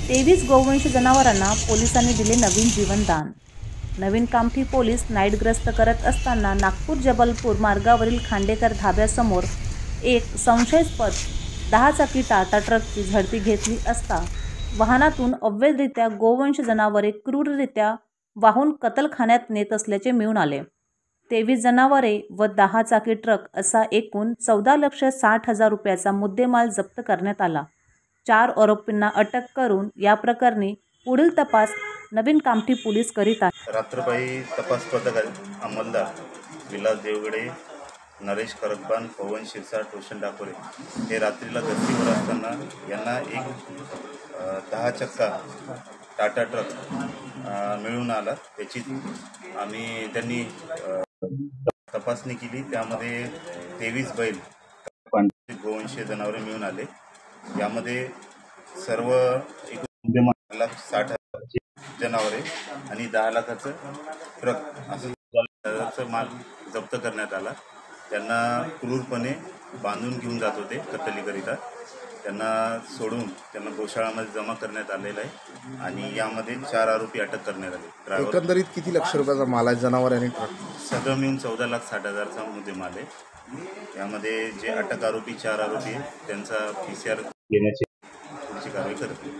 23 गोवंश जनावरांना पोलिसांनी दिले नवीन जीवनदान। नवीन कामठी पोलीस नाईट गस्त करत असताना नागपूर जबलपूर मार्गावरील खांडेकर धाब्यासमोर एक संशयास्पद 10 चाकी टाटा ट्रकची झडती घेतली असता वाहनातून अवैधरित्या गोवंश जनावरे क्रूररित्या वाहून कत्तलखान्यात नेत असल्याचे मिळून आले। 23 जनावरे व 10 चाकी ट्रक असा एकूण 14,60,000 रुपयाचा मुद्देमाल जप्त करण्यात आला। 4 आरोपींना अटक करून या प्रकरणी पुढील तपास नवीन कामठी पोलीस करीत आहेत। रात्रपाळी तपास पथक अंमलदार विलास देवगडे, नरेश खरकबान, पवन शिरसाट, रोशन डाकोरे हे रात्रीला गस्तीवर असताना यांना एक 10 चक्का टाटा ट्रक मिळून आला। त्याची त्यांनी तपासणी केली। त्यामध्ये 23 बैल गोवंशीय जनावरे मिळून आले। यामध्ये सर्व एकूण 1,60,000 जनावरे आणि 10 लाखाचं ट्रक असं माल जप्त करण्यात आला। त्यांना क्रूरपणे बांधून घेऊन जात होते कत्तलीकरिता। त्यांना सोडून त्यांना गोशाळामध्ये जमा करण्यात आलेला आहे आणि यामध्ये 4 आरोपी अटक करण्यात आले। एकंदरीत किती लक्ष रुपयाचा माल आहे जनावर आणि ट्रक? सगळं मिळून 14,60,000चा मुद्देमाल आहे। यामध्ये जे अटक आरोपी 4 आरोपी आहेत त्यांचा PCR घेण्याची पुढची कारवाई करते।